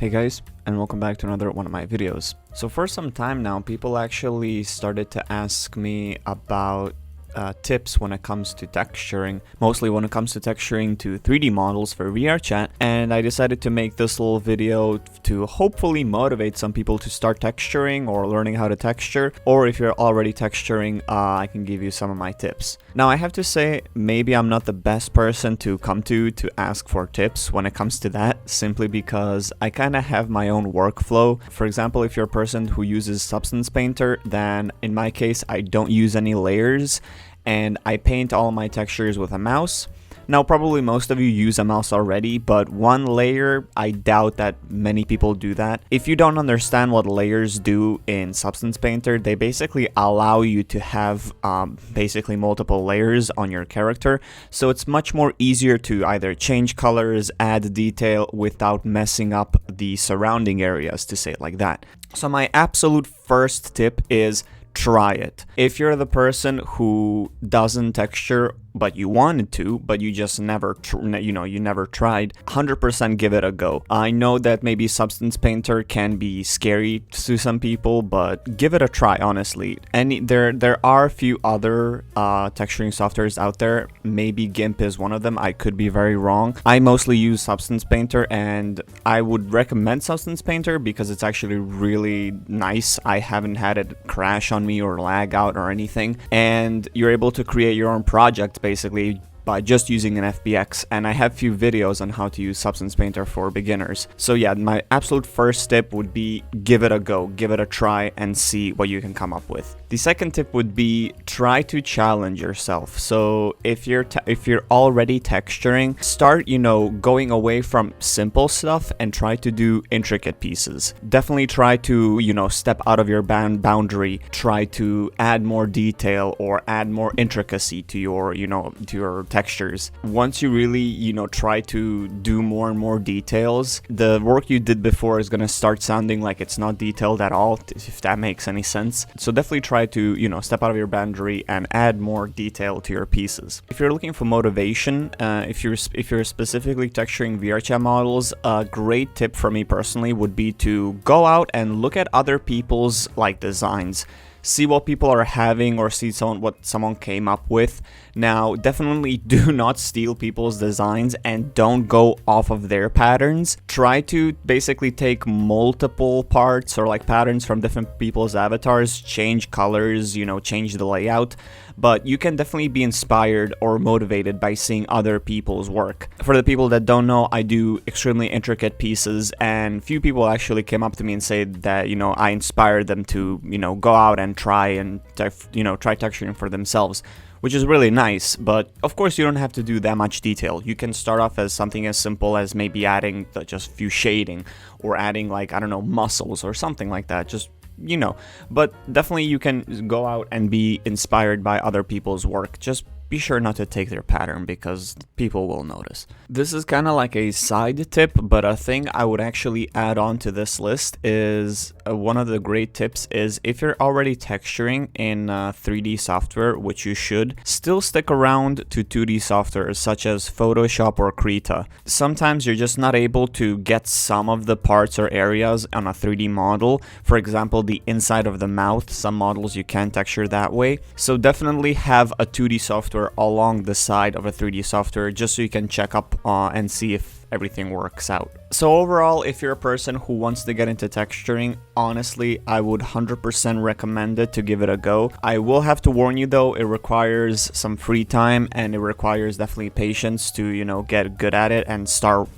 Hey guys, and welcome back to another one of my videos. So for some time now, people actually started to ask me about tips when it comes to texturing, mostly when it comes to texturing to 3D models for VRChat, and I decided to make this little video to hopefully motivate some people to start texturing or learning how to texture, or if you're already texturing, I can give you some of my tips. Now I have to say, maybe I'm not the best person to come to ask for tips when it comes to that, simply because I kind of have my own workflow. For example, if you're a person who uses Substance Painter, then in my case I don't use any layers and I paint all my textures with a mouse. Now probably most of you use a mouse already, but one layer, I doubt that many people do that. If you don't understand what layers do in Substance Painter, they basically allow you to have basically multiple layers on your character, so it's much more easier to either change colors, add detail without messing up the surrounding areas, to say it like that. So my absolute first tip is try it. If you're the person who doesn't texture but you wanted to, but you just never you never tried, 100% give it a go. I know that maybe Substance Painter can be scary to some people, but give it a try, honestly. And there are a few other texturing softwares out there. Maybe GIMP is one of them. I could be very wrong. I mostly use Substance Painter, and I would recommend Substance Painter because it's actually really nice. I haven't had it crash on me or lag out or anything, and you're able to create your own project basically by just using an FBX, and I have few videos on how to use Substance Painter for beginners. So yeah, my absolute first tip would be give it a go, give it a try, and see what you can come up with. The second tip would be try to challenge yourself. So if you're already texturing, start going away from simple stuff and try to do intricate pieces. Definitely try to step out of your boundary, try to add more detail or add more intricacy to your to your textures. Once you really try to do more and more details, the work you did before is going to start sounding like it's not detailed at all, if that makes any sense. So definitely try to step out of your boundary and add more detail to your pieces. If you're looking for motivation, if you're specifically texturing VRChat models, a great tip for me personally would be to go out and look at other people's designs. See what people are having, or see what someone came up with. Now, definitely do not steal people's designs and don't go off of their patterns. Try to basically take multiple parts or patterns from different people's avatars, change colors, change the layout. But you can definitely be inspired or motivated by seeing other people's work. For the people that don't know, I do extremely intricate pieces, and few people actually came up to me and said that I inspired them to go out and try texturing for themselves, which is really nice. But of course you don't have to do that much detail. You can start off as something as simple as maybe adding just few shading, or adding I don't know, muscles or something like that, just but definitely you can go out and be inspired by other people's work. Just be sure not to take their pattern, because people will notice. This is kind of like a side tip, but a thing I would actually add on to this list is one of the great tips is, if you're already texturing in 3D software, which you should, still stick around to 2D software such as Photoshop or Krita. Sometimes you're just not able to get some of the parts or areas on a 3D model. For example, the inside of the mouth, some models you can texture that way. So definitely have a 2D software along the side of a 3D software, just so you can check up and see if everything works out. So overall, if you're a person who wants to get into texturing, honestly, I would 100% recommend it to give it a go. I will have to warn you though, it requires some free time, and it requires definitely patience to get good at it and start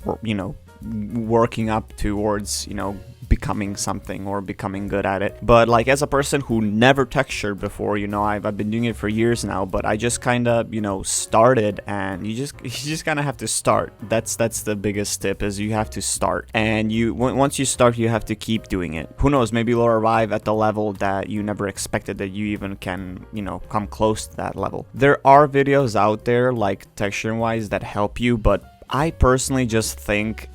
working up towards becoming something or becoming good at it. But as a person who never textured before, I've been doing it for years now, but I just kind of started, and you just kind of have to start. That's the biggest tip, is you have to start, and once you start, you have to keep doing it. Who knows, maybe you'll arrive at the level that you never expected that you even can come close to that level. There are videos out there texturing wise that help you, but I personally just think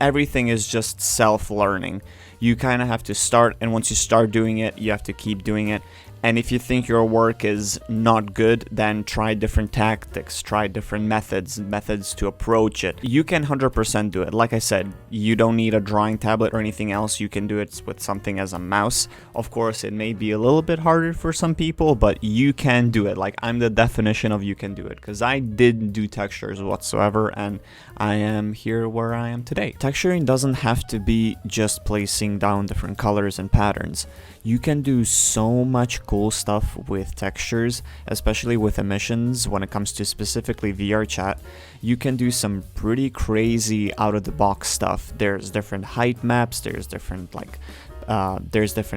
everything is just self-learning. You kind of have to start, and once you start doing it, you have to keep doing it. And if you think your work is not good, then try different tactics, try different methods to approach it. You can 100% do it. Like I said, you don't need a drawing tablet or anything else. You can do it with something as a mouse. Of course, it may be a little bit harder for some people, but you can do it. Like, I'm the definition of you can do it, because I didn't do textures whatsoever, and I am here where I am today. Texturing doesn't have to be just placing down different colors and patterns. You can do so much cool stuff with textures, especially with emissions when it comes to specifically VRChat. You can do some pretty crazy out-of-the-box stuff. There's different height maps, there's different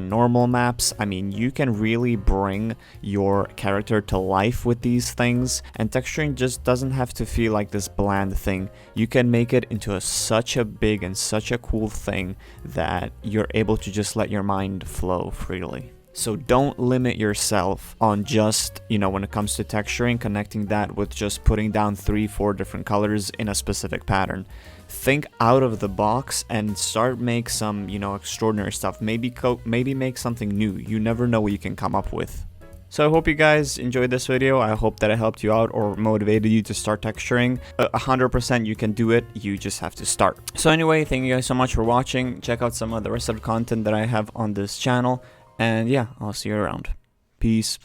normal maps. I mean, you can really bring your character to life with these things, and texturing just doesn't have to feel like this bland thing. You can make it into such a big and such a cool thing that you're able to just let your mind flow freely. So don't limit yourself on just, when it comes to texturing, connecting that with just putting down 3-4 different colors in a specific pattern. Think out of the box and start make some, extraordinary stuff. Maybe make something new. You never know what you can come up with. So I hope you guys enjoyed this video. I hope that it helped you out or motivated you to start texturing. 100% you can do it. You just have to start. So anyway, thank you guys so much for watching. Check out some of the rest of the content that I have on this channel. And yeah, I'll see you around. Peace.